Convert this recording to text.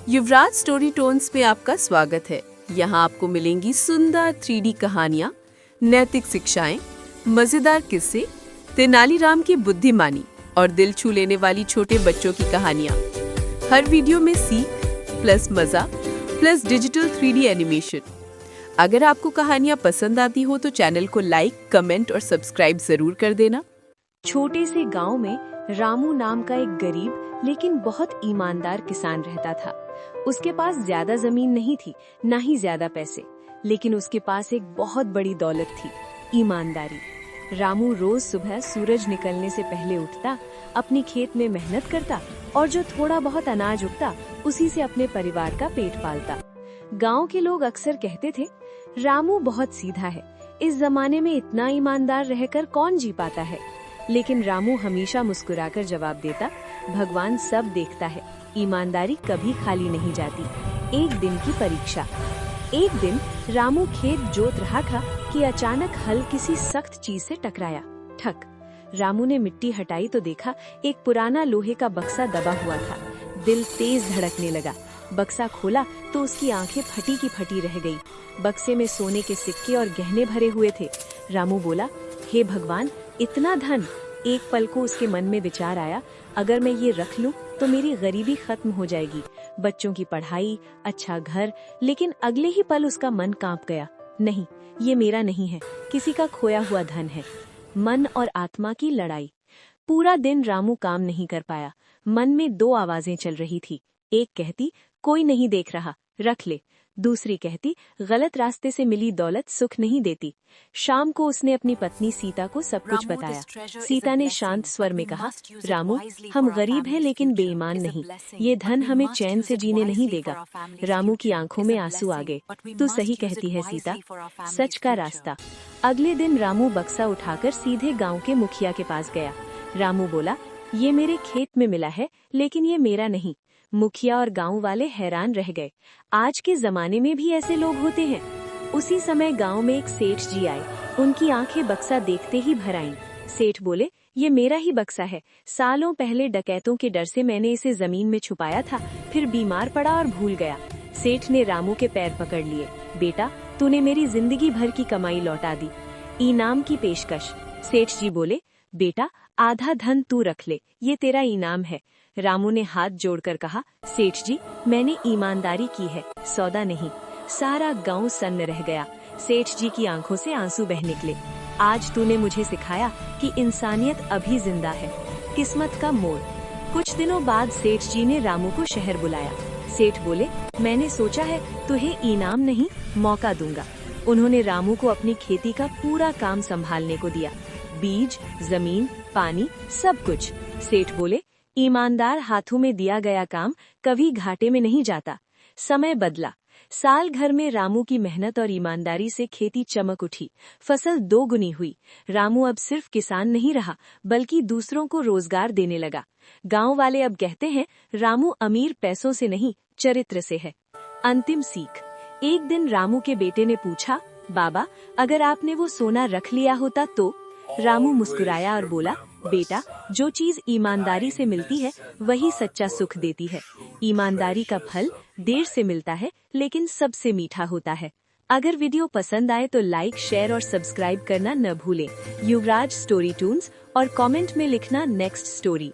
युवराज story tones में आपका स्वागत है। यहाँ आपको मिलेंगी सुंदर 3D कहानियाँ, नैतिक शिक्षाएं, मजेदार किस्से, तेनालीराम की बुद्धिमानी और दिल छू लेने वाली छोटे बच्चों की कहानियाँ। हर वीडियो में सीख प्लस मजा प्लस डिजिटल 3D एनिमेशन। अगर आपको कहानियाँ पसंद आती हो तो चैनल को लाइक, कमेंट और सब्सक्राइब जरूर कर देना। छोटे से गांव में रामू नाम का एक गरीब लेकिन बहुत ईमानदार किसान रहता था। उसके पास ज्यादा जमीन नहीं थी, ना ही ज्यादा पैसे, लेकिन उसके पास एक बहुत बड़ी दौलत थी, ईमानदारी। रामू रोज सुबह सूरज निकलने से पहले उठता, अपनी खेत में मेहनत करता और जो थोड़ा बहुत अनाज उगता उसी से अपने परिवार का पेट पालता। गांव के लोग अक्सर कहते थे, रामू बहुत सीधा है, इस जमाने में इतना ईमानदार रहकर कौन जी पाता है। लेकिन रामू हमेशा मुस्कुराकर जवाब देता, भगवान सब देखता है, ईमानदारी कभी खाली नहीं जाती। एक दिन की परीक्षा। एक दिन रामू खेत जोत रहा था कि अचानक हल किसी सख्त चीज से टकराया। ठक। रामू ने मिट्टी हटाई तो देखा एक पुराना लोहे का बक्सा दबा हुआ था। दिल तेज धड़कने लगा। बक्सा खोला तो उसकी आंखें फटी की फटी रह गई। बक्से में सोने के सिक्के और गहने भरे हुए थे। रामू बोला, हे भगवान, इतना धन। एक पल को उसके मन में विचार आया, अगर मैं ये रख लूं तो मेरी गरीबी खत्म हो जाएगी, बच्चों की पढ़ाई, अच्छा घर। लेकिन अगले ही पल उसका मन कांप गया। नहीं, ये मेरा नहीं है, किसी का खोया हुआ धन है। मन और आत्मा की लड़ाई। पूरा दिन रामू काम नहीं कर पाया। मन में दो आवाजें चल रही थी। एक कहती, कोई नहीं देख रहा, रख ले। दूसरी कहती, गलत रास्ते से मिली दौलत सुख नहीं देती। शाम को उसने अपनी पत्नी सीता को सब कुछ बताया। सीता ने शांत स्वर में कहा, रामू, हम गरीब हैं लेकिन बेईमान नहीं। ये धन हमें चैन से जीने नहीं देगा। रामू की आंखों में आंसू आ गए। तू सही कहती है सीता, सच का रास्ता। अगले दिन रामू बक्सा उठाकर सीधे गाँव के मुखिया के पास गया। रामू बोला, ये मेरे खेत में मिला है लेकिन ये मेरा नहीं। मुखिया और गांव वाले हैरान रह गए। आज के जमाने में भी ऐसे लोग होते हैं। उसी समय गांव में एक सेठ जी आए। उनकी आंखें बक्सा देखते ही भर आईं। सेठ बोले, ये मेरा ही बक्सा है। सालों पहले डकैतों के डर से मैंने इसे जमीन में छुपाया था, फिर बीमार पड़ा और भूल गया। सेठ ने रामू के पैर पकड़ लिए। बेटा, तूने मेरी जिंदगी भर की कमाई लौटा दी। इनाम की पेशकश। सेठ जी बोले, बेटा, आधा धन तू रख ले, ये तेरा इनाम है। रामू ने हाथ जोड़कर कहा, सेठ जी, मैंने ईमानदारी की है, सौदा नहीं। सारा गांव सन्न रह गया। सेठ जी की आंखों से आंसू बह निकले। आज तूने मुझे सिखाया कि इंसानियत अभी जिंदा है। किस्मत का मोड़। कुछ दिनों बाद सेठ जी ने रामू को शहर बुलाया। सेठ बोले, मैंने सोचा है तुझे इनाम नहीं, मौका दूंगा। उन्होंने रामू को अपनी खेती का पूरा काम संभालने को दिया। बीज, जमीन, पानी, सब कुछ। सेठ बोले, ईमानदार हाथों में दिया गया काम कभी घाटे में नहीं जाता। समय बदला। साल भर में रामू की मेहनत और ईमानदारी से खेती चमक उठी। फसल दोगुनी हुई। रामू अब सिर्फ किसान नहीं रहा, बल्कि दूसरों को रोजगार देने लगा। गांव वाले अब कहते हैं, रामू अमीर पैसों से नहीं, चरित्र से है। अंतिम सीख। एक दिन रामू के बेटे ने पूछा, बाबा, अगर आपने वो सोना रख लिया होता तो? रामू मुस्कुराया और बोला, बेटा, जो चीज ईमानदारी से मिलती है वही सच्चा सुख देती है। ईमानदारी का फल देर से मिलता है लेकिन सबसे मीठा होता है। अगर वीडियो पसंद आए तो लाइक, शेयर और सब्सक्राइब करना न भूलें। युवराज स्टोरी टून्स और कमेंट में लिखना नेक्स्ट स्टोरी।